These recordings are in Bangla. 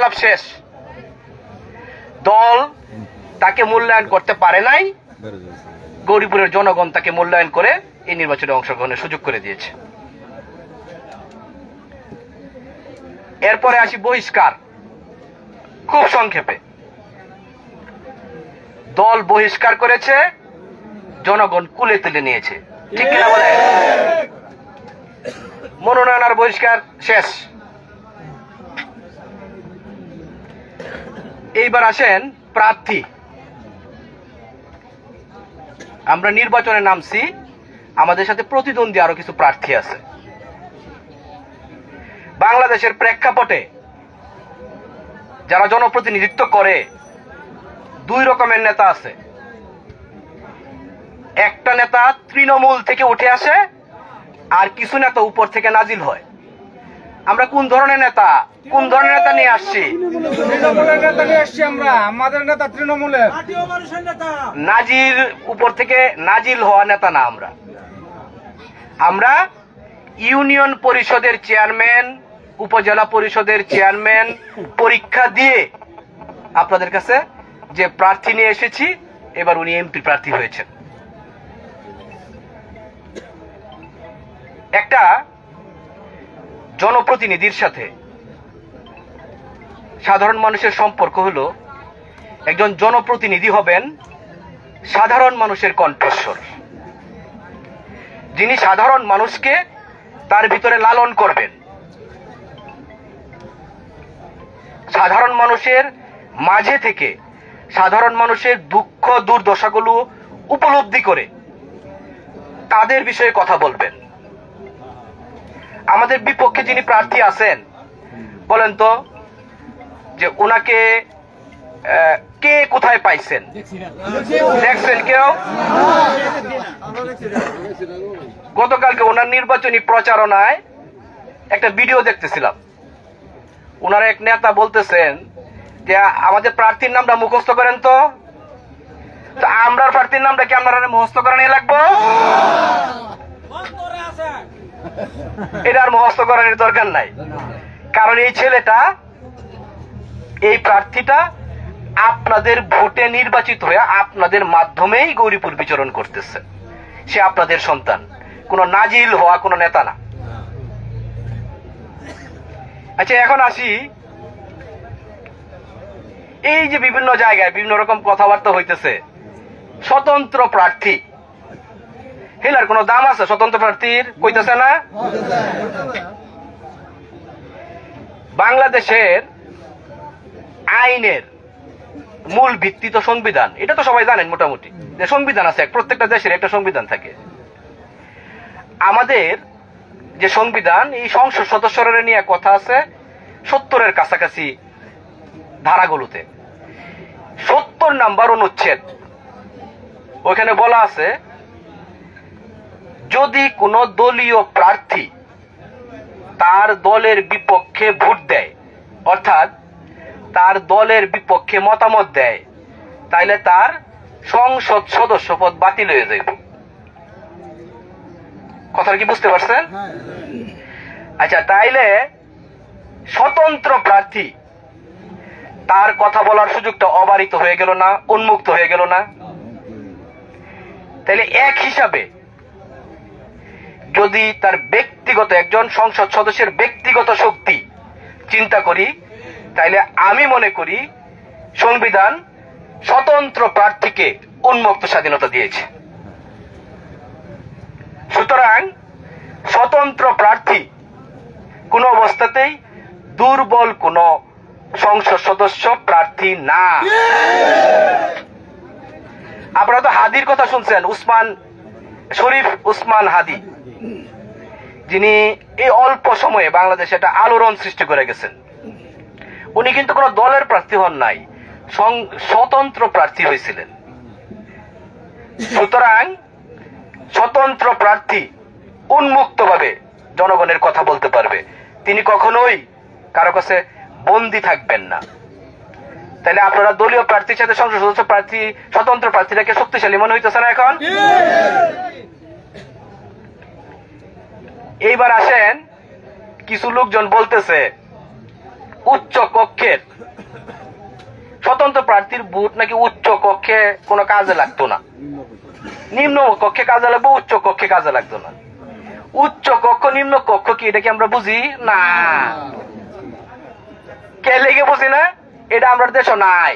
সব শেষ। দল তাকে মূল্যায়ন করতে পারে নাই, গৌরীপুরের জনগণ তাকে মূল্যায়ন করে এই নির্বাচনে অংশগ্রহণের সুযোগ করে দিয়েছে। এরপরে আসি বহিষ্কার। খুব সংক্ষেপে, দল বহিষ্কার করেছে, জনগণ কুলে তুলে নিয়েছে, ঠিক কিনা বলে? মনোনয়ন আর বহিষ্কার শেষ। এইবার আসেন প্রার্থী। আমরা নির্বাচনে নামছি, আমাদের সাথে প্রতিদ্বন্দ্বী আরো কিছু প্রার্থী আছে। বাংলাদেশের প্রেক্ষাপটে যারা জনপ্রতিনিধিত্ব করে দুই রকমের নেতা আছে। একটা নেতা তৃণমূল থেকে উঠে আসে, আর কিছু নেতা উপর থেকে নাজিল হয়। আমরা কোন ধরনের নেতা নিয়ে আসছি? আমরা আমাদের নেতা তৃণমূলের নাজির উপর থেকে নাজিল হওয়া নেতা না। আমরা ইউনিয়ন পরিষদের চেয়ারম্যান, উপজেলা পরিষদের চেয়ারম্যান পরীক্ষা দিয়ে আপনাদের কাছে যে প্রার্থী নিয়ে এসেছি, এবার উনি এমপি প্রার্থী হয়েছেন। একটা জনপ্রতিনিধির সাথে সাধারণ মানুষের সম্পর্ক হলো, একজন জনপ্রতিনিধি হবেন সাধারণ মানুষের কণ্ঠস্বর, যিনি সাধারণ মানুষকে তার ভিতরে লালন করবেন, সাধারণ মানুষের মাঝে থেকে সাধারণ মানুষের দুঃখ দুর্দশাগুলো উপলব্ধি করে তাদের বিষয়ে কথা বলবেন। আমাদের বিপক্ষে যিনি প্রার্থী আছেন, বলেন তো যে ওনাকে কে কোথায় পাইছেন? দেখছেন কেউ? গতকালকে ওনার নির্বাচনী প্রচারণায় একটা ভিডিও দেখতেছিলাম। ওনার এক নেতা বলতেছেন যে আমাদের প্রার্থীর নামটা মুখস্থ করেন তো। আমরা প্রার্থীর নামটা কি আপনারা মুখস্থ করে নিয়ে লাগবো? এটা আর মুখস্থ করার দরকার নাই, কারণ এই ছেলেটা, এই প্রার্থীটা আপনাদের ভোটে নির্বাচিত হয়ে আপনাদের মাধ্যমেই গৌরীপুর বিচরণ করতেছে। সে আপনাদের সন্তান, কোন নাজিল হওয়া কোন নেতা না। আচ্ছা, এখন আসি, এই যে বিভিন্ন জায়গায় বিভিন্ন রকম কথাবার্তা হইতেছে, স্বতন্ত্র প্রার্থী হেলার কোন দাম আছে? স্বতন্ত্র প্রার্থীর কইতেছে না? বাংলাদেশের আইনের মূল ভিত্তি তো সংবিধান। এটা তো সবাই জানেন মোটামুটি, যে সংবিধান আছে, প্রত্যেকটা দেশের একটা সংবিধান থাকে। আমাদের যে সংবিধান, এই সংসদ সদস্যরা নিয়ে কথা আছে 70-এর কাছাকাছি ধারাগুলোতে। 70 নাম্বার অনুচ্ছেদ, ওখানে বলা আছে যদি কোন দলীয় প্রার্থী তার দলের বিপক্ষে ভোট দেয়, অর্থাৎ তার দলের বিপক্ষে মতামত দেয়, তাইলে তার সংসদ সদস্য পদ বাতিল হয়ে যাবে। কথাটা কি বুঝতে পারছেন? আচ্ছা, তাইলে স্বতন্ত্র প্রার্থী, তার কথা বলার সুযোগটা অবারিত হয়ে গেল না? উন্মুক্ত হয়ে গেল না? তাইলে এক হিসাবে যদি তার ব্যক্তিগত, একজন সংসদ সদস্যের ব্যক্তিগত শক্তি চিন্তা করি, তাইলে আমি মনে করি সংবিধান স্বতন্ত্র প্রার্থীকে উন্মুক্ত স্বাধীনতা দিয়েছে। সুতরাং স্বতন্ত্র প্রার্থী কোন অবস্থাতেই দুর্বল কোন সংসদ সদস্য প্রার্থী না। আপনারা তো হাদির কথা শুনছেন, শরীফ উসমান হাদি, যিনি এই অল্প সময়ে বাংলাদেশে একটা আলোড়ন সৃষ্টি করে গেছেন। উনি কিন্তু কোন দলের প্রার্থী হন নাই, স্বতন্ত্র প্রার্থী হয়েছিলেন। সুতরাং স্বতন্ত্র প্রার্থী উন্মুক্তভাবে জনগণের কথা বলতে পারবে, তিনি কখনোই কারো কাছে বন্দী থাকবেন না। তাহলে আপনারা দলীয় প্রার্থীর সাথে সংসদ সদস্য প্রার্থী, স্বতন্ত্র প্রার্থীটাকে শক্তিশালী মনে হইতেছে না এখন? এইবার আসেন, কিছু লোকজন বলতেছে উচ্চ কক্ষের স্বতন্ত্র প্রার্থীর ভোট নাকি উচ্চ কক্ষে কোনো কাজে লাগতো না, নিম্ন কক্ষে কাজে লাগবে, উচ্চ কক্ষে কাজে লাগতো না। উচ্চ কক্ষ নিম্ন কক্ষ কি এটা কি আমরা বুঝি না? কে লেগে বুঝি না? এটা আমরা দেশ নাই,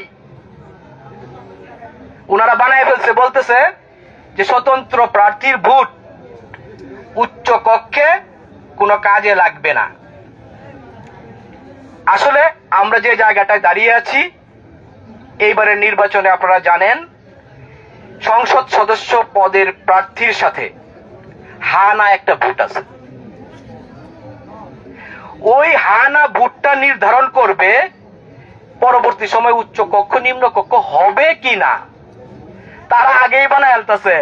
ওনারা বানায় ফেলছে, বলতেছে যে স্বতন্ত্র প্রার্থীর ভোট উচ্চ কক্ষে কোনো কাজে লাগবে না। আসলে আমরা যে জায়গাটায় দাঁড়িয়ে আছি, এইবারের নির্বাচনে আপনারা জানেন সংসদ সদস্য পদের প্রার্থীর সাথে হা না একটা ভোট আছে। ওই হা না ভোটটা নির্ধারণ করবে পরবর্তী সময় উচ্চ কক্ষ নিম্ন কক্ষ হবে কি না। তারা আগেই বানায় আলতাছে,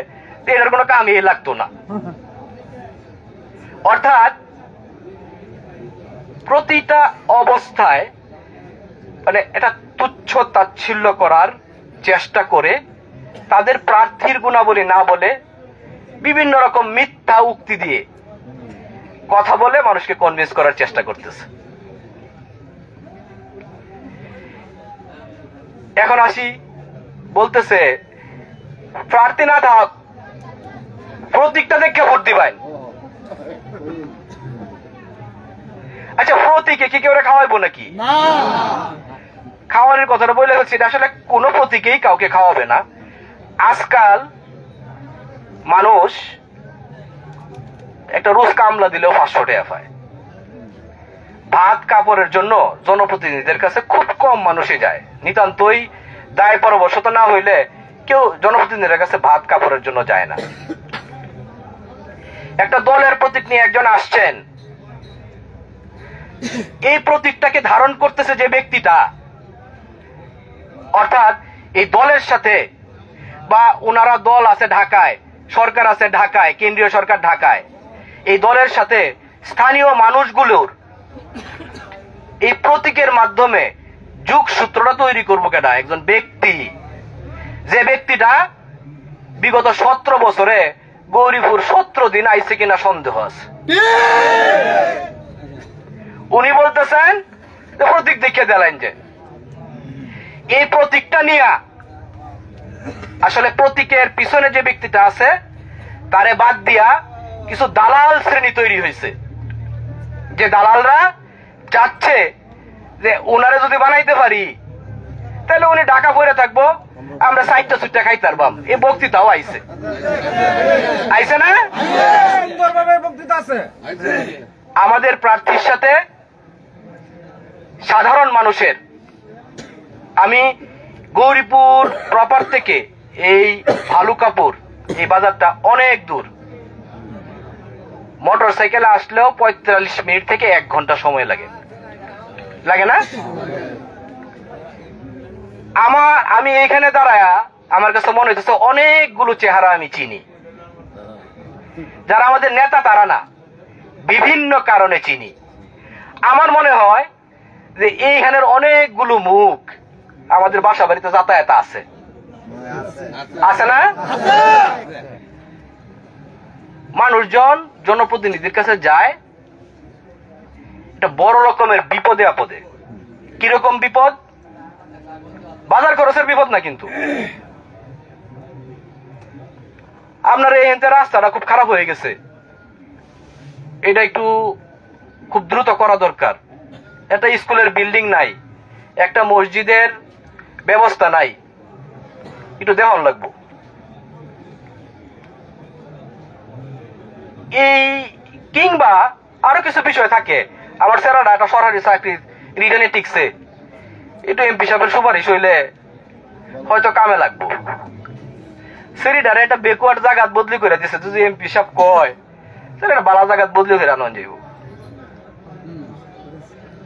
এটার কোনো কামই লাগতো না। অর্থাৎ প্রতিটা অবস্থায় মানে এটা তুচ্ছ তাচ্ছিল্য করার চেষ্টা করে তাদের প্রার্থীর গুণাবলী না বলে বিভিন্ন রকম মিথ্যা উক্তি দিয়ে কথা বলে মানুষকে কনভিন্স করার চেষ্টা করতেছে। এখন আসি, বলতেছে প্রার্থী না থাক, প্রতীকটা দেখে ভোট দিবেন। আচ্ছা, প্রতীকে কি কেউ খাওয়াইবো নাকি? খাওয়ানোর কথাটা বলে হচ্ছে, এটা আসলে কোনো প্রতীকেই কাউকে খাওয়াবে না। আজকাল মানুষ একটা রোজ কামলা দিলেও 500 টাকা পায়। ভাত কাপড়ের জন্য জনপ্রতিনিধিদের কাছে খুব কম মানুষই যায়, নিতান্তই দায় পরবশত না হইলে কেউ জনপ্রতিনিধিদের কাছে ভাত কাপড়ের জন্য যায় না। একটা দলের প্রতীক নিয়ে একজন আসছেন, এই প্রতীকটাকে ধারণ করতেছে যে ব্যক্তিটা, অর্থাৎ এই দলের সাথে বা ওনারা দল আছে ঢাকায়, সরকার আছে ঢাকায়, কেন্দ্রীয় সরকার ঢাকায়, এই দলের সাথে স্থানীয় মানুষগুলোর এই প্রতীকের মাধ্যমে যোগসূত্রটা তৈরি করবো কেনা? একজন ব্যক্তি, যে ব্যক্তিটা বিগত 17 বছরে গৌরীপুর 17 দিন আইছে কিনা সন্দেহ আছে। উনি বলতেছেন প্রতীক দেখে দিলেন যে এই প্রতীকটা নিয়ে আসলে প্রতীকের পিছনে যে ব্যক্তিটা আছে তারে বাদ দিয়া কিছু দালাল শ্রেণী তৈরি হয়েছে, যে দালালরা চাচ্ছে যে ওনারে যদি বানাইতে পারি তাহলে উনি ঢাকা পড়ে থাকবো, আমরা সাইটটা সুইটটা খাইতে পারবাম। এই বক্তৃতাও আইছে, আইছে না? আমাদের প্রার্থীর সাথে সাধারণ মানুষের, আমি গৌরীপুর প্রপার থেকে এই ভালুকাপুর এই বাজারটা অনেক দূর, মোটর সাইকেলে আসলেও 45 মিনিট থেকে 1 ঘন্টা সময় লাগে, লাগে না? আমি এখানে দাঁড়ায়া আমার কাছে মনে হচ্ছে অনেকগুলো চেহারা আমি চিনি, যারা আমাদের নেতা তারা না, বিভিন্ন কারণে চিনি। আমার মনে হয় যে এইখানের অনেকগুলো মুখ আমাদের বাসা বাড়িতে যাতায়াত আছে, আছে না? মানুষজন জনপ্রতিনিধির কাছে যায় এটা বড় রকমের বিপদে আপদে। কিরকম বিপদ? বাজার খরচের বিপদ না, কিন্তু আপনার এই রাস্তাটা খুব খারাপ হয়ে গেছে, এটা একটু খুব দ্রুত করা দরকার। একটা স্কুলের বিল্ডিং নাই, একটা মসজিদের ব্যবস্থা নাই, একটু দেওয়ান লাগবো। এই কিংবা আরো কিছু বিষয় থাকে, আমার ছেলেটা একটা সরকারি চাকরি রিটার্নে টিকছে, একটু এমপি সাহেবের সুপারিশ হইলে হয়তো কামে লাগবো। সেরিটারে একটা বেকুয়ার জায়গাত বদলি করে দিছে, যদি এমপি সাহেব কয় তাহলে একটা বালা জায়গাত বদলি করে আনা যাইব,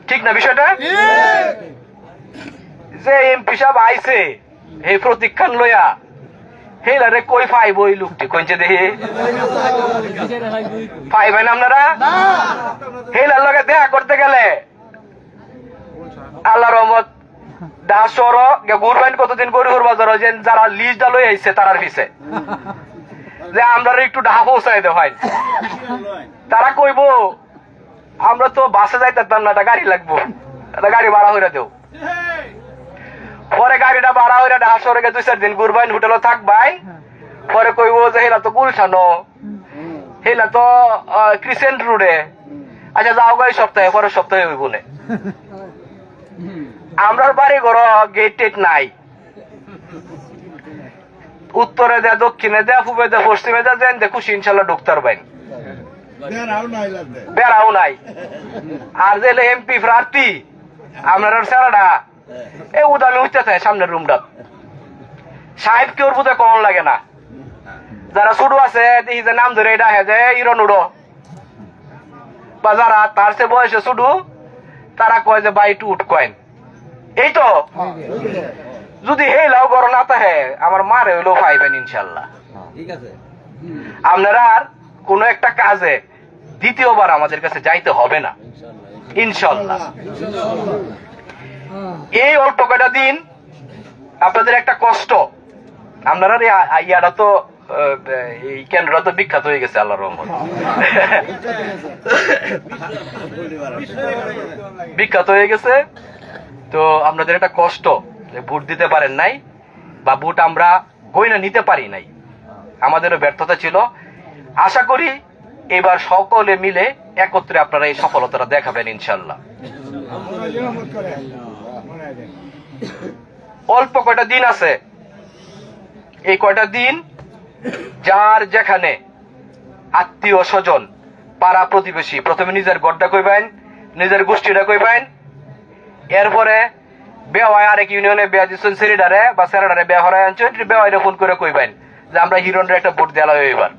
ঠিক না বিষয়টা? যে এমপি সাহেব আইছে এই প্রতীক্ষান লইয়া, হেলারে কই পাইব ওই লোকটি কইছে দেখি পাইবেন আপনারা? হেলার লগে দেখা করতে গেলে আল্লাহ রহমত দাসর ঘুরবেন কতদিন গরিবুর বাজার, যারা লিস্টটা লই আইছে তারার পিছে যে আমরা একটু ঢাকা পৌঁছাই দে ভাই, তারা কইব আমরা তো বাসে যাইতাম না, একটা গাড়ি লাগবো, একটা গাড়ি ভাড়া হইরা দেও। পরে গাড়িটা ভাড়া হইরা ঢাকা শহরে গিয়ে 2-4 দিন ঘুরবাইন, হোটেলে থাকবাই। পরে কইব যে হেলা তো গুলশানো, হেলা তো ক্রিসেন্ট রোডে। আচ্ছা যাও গা এই সপ্তাহে, পরের সপ্তাহে হইব না। আমরার বাড়ি ঘর গেট টেট নাই, উত্তরে দেয়া, দক্ষিণে দেয়া, পূবে দেয়া, পশ্চিমে দেয়া, যেন দে খুশি ইনশাল্লাহ ঢুকতার বাইন, বেড়াও নাই। আর যে এমপি প্রার্থী আপনার স্যারাডা এই উদামি উঠতে থাকে সামনের রুমটা, সাহেব কেউ বোধহয় কমন লাগে না। যারা ছোট আছে দেখি যে নাম ধরে এটা যে ইরন উড়ো, বা যারা তার সে বয়সে ছোট তারা কয় যে ভাই একটু উঠ কয়েন। এই তো যদি হেলাও গরম না থাকে আমার মারে হইলেও পাইবেন ইনশাল্লাহ। আপনারা আর কোন একটা কাজে দ্বিতীয়বার আমাদের কাছে যাইতে হবে না ইনশাল্লাহ। এই অল্প কয়টা দিন আপনাদের একটা কষ্ট, আপনারা ইয়াটা তো এই কেন্দ্রটা তো বিখ্যাত হয়ে গেছে আল্লাহর রহমত, বিখ্যাত হয়ে গেছে। তো আপনাদের একটা কষ্ট যে ভোট দিতে পারেন নাই, বা ভোট আমরা গয়না নিতে পারি নাই, আমাদেরও ব্যর্থতা ছিল। আশা করি এবার সকলে মিলে একত্রে আপনারা এই সফলতাটা দেখাবেন ইনশাল্লাহ। অল্প কয়টা দিন আছে, এই কয়টা দিন যার যেখানে আত্মীয় স্বজন, পাড়া প্রতিবেশী, প্রথমে নিজের গড়টা কইবেন, নিজের গোষ্ঠীটা কইবেন, এরপরে বেওয়ায় আরেক ইউনিয়নে বেয়া দিচ্ছেন সেরিডারে বা সেরাডারে বেয়া হরাই আনছেন, বেওয়াইরে ফোন করে কইবেন যে আমরা হিরণের একটা ভোট দেওয়া হয় এবার।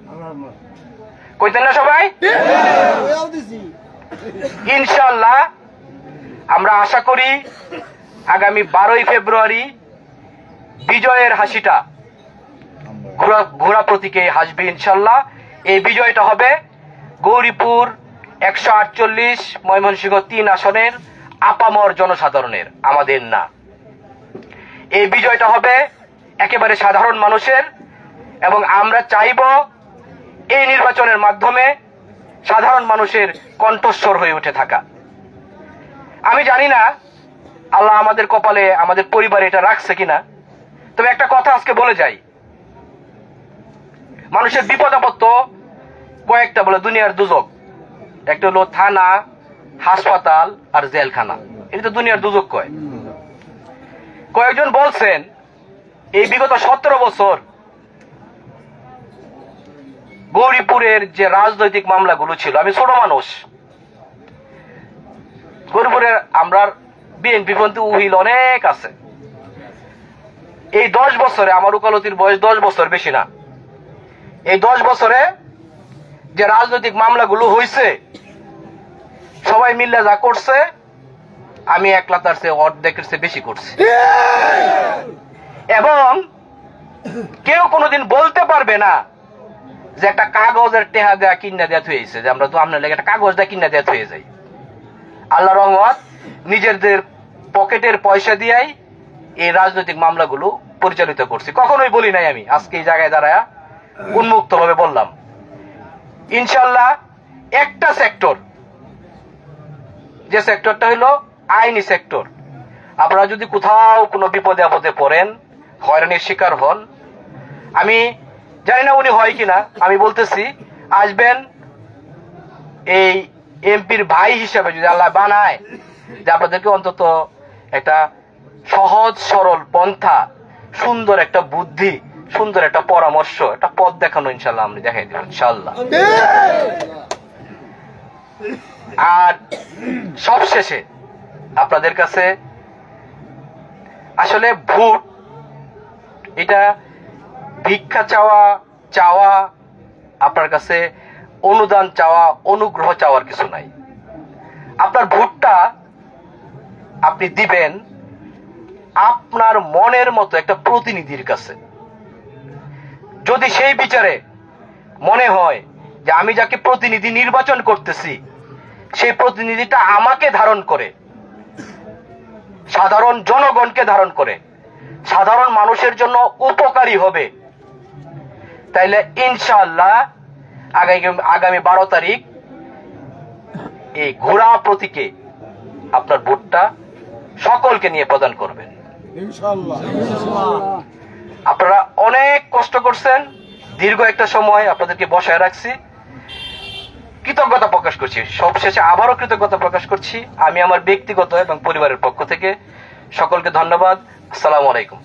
কইতেন না সবাই? ইনশাল্লাহ আমরা আশা করি আগামী 12ই ফেব্রুয়ারি বিজয়ের হাসিটা ঘোড়া প্রতীকে হাসবে ইনশাল্লাহ। এই বিজয়টা হবে গৌরীপুর 148, ময়মনসিংহ 3 আসনের আপামর জনসাধারণের, আমাদের না। এই বিজয়টা হবে একেবারে সাধারণ মানুষের, এবং আমরা চাইব এই নির্বাচনের মাধ্যমে সাধারণ মানুষের কণ্ঠস্বর হয়ে উঠে থাকা। আমি জানি না আল্লাহ আমাদের কপালে, আমাদের পরিবারে এটা রাখছে কিনা, তবে একটা কথা আজকে বলে যাই, মানুষের বিপদ আপদ তো কয়েকটা, বলে দুনিয়ার দুজক, একটা হলো থানা, হাসপাতাল আর জেলখানা, এটা তো দুনিয়ার দুজক কয়। কয়েকজন বলছেন এই বিগত 17 বছর গৌরীপুরের যে রাজনৈতিক মামলাগুলো ছিল, আমি ছোট মানুষ, গৌরীপুরের আমরা বিএনপি পন্থী উহিল অনেক আছে। এই 10 বছরে, আমার উকালতির বয়স 10 বছর, বেশি না, এই 10 বছরে যে রাজনৈতিক মামলাগুলো হয়েছে সবাই মিলে যা করছে, আমি একলা তার চেয়ে অর্ধেকের চেয়ে বেশি করছি। এবং কেউ কোনোদিন বলতে পারবে না যে একটা কাগজের টেহা দেয়া কিনা দেয়া হয়েছে, যে আমরা তো আপনার লাগে একটা কাগজ দেয়া কিনা দেয়া হয়ে যাই। আল্লাহ রহমত, নিজেদের পকেটের পয়সা দিয়াই এই রাজনৈতিক মামলাগুলো পরিচালিত করছি। কখনোই বলি নাই আমি, আজকে এই জায়গায় দাঁড়ায় উন্মুক্ত ভাবে বললাম। ইনশাল্লাহ একটা সেক্টর, যে সেক্টরটা হইল আইনি সেক্টর, আপনারা যদি কোথাও কোনো বিপদে আপদে পড়েন, হয়রানির শিকার হন, আমি জানি না উনি হয় কিনা, আমি বলতেছি আসবেন এই এমপির ভাই হিসাবে, যদি আল্লাহ বানায় যে আপনাদেরকে অন্তত একটা সহজ সরল পন্থা, সুন্দর একটা বুদ্ধি, সুন্দর একটা পরামর্শ, একটা পথ দেখানো ইনশাল্লাহ আমি দেখাই দেব ইনশাল্লাহ। আর সবশেষে আপনাদের কাছে আসলে ভোট এটা ভিক্ষা চাওয়া, আপনার কাছে অনুদান চাওয়া, অনুগ্রহ চাওয়ার কিছু নাই। আপনার ভোটটা আপনি দিবেন আপনার মনের মতো একটা প্রতিনিধির কাছে। যদি সেই বিচারে মনে হয় যে আমি যাকে প্রতিনিধি নির্বাচন করতেছি সেই প্রতিনিধিটা আমাকে ধারণ করে, সাধারণ জনগণকে ধারণ করে, সাধারণ মানুষের জন্য উপকারী হবে, তাইলে ইনশাআল্লাহ আগামী 12 তারিখ এই ঘোড়া প্রতীকে আপনার ভোটটা সকলকে নিয়ে প্রদান করবেন। ইনশাআল্লাহ। আপনারা অনেক কষ্ট করছেন, দীর্ঘ একটা সময় আপনাদেরকে বসায় রাখছি, কৃতজ্ঞতা প্রকাশ করছি। সবশেষে আবারও কৃতজ্ঞতা প্রকাশ করছি আমি আমার ব্যক্তিগত এবং পরিবারের পক্ষ থেকে। সকলকে ধন্যবাদ। আসসালামু আলাইকুম।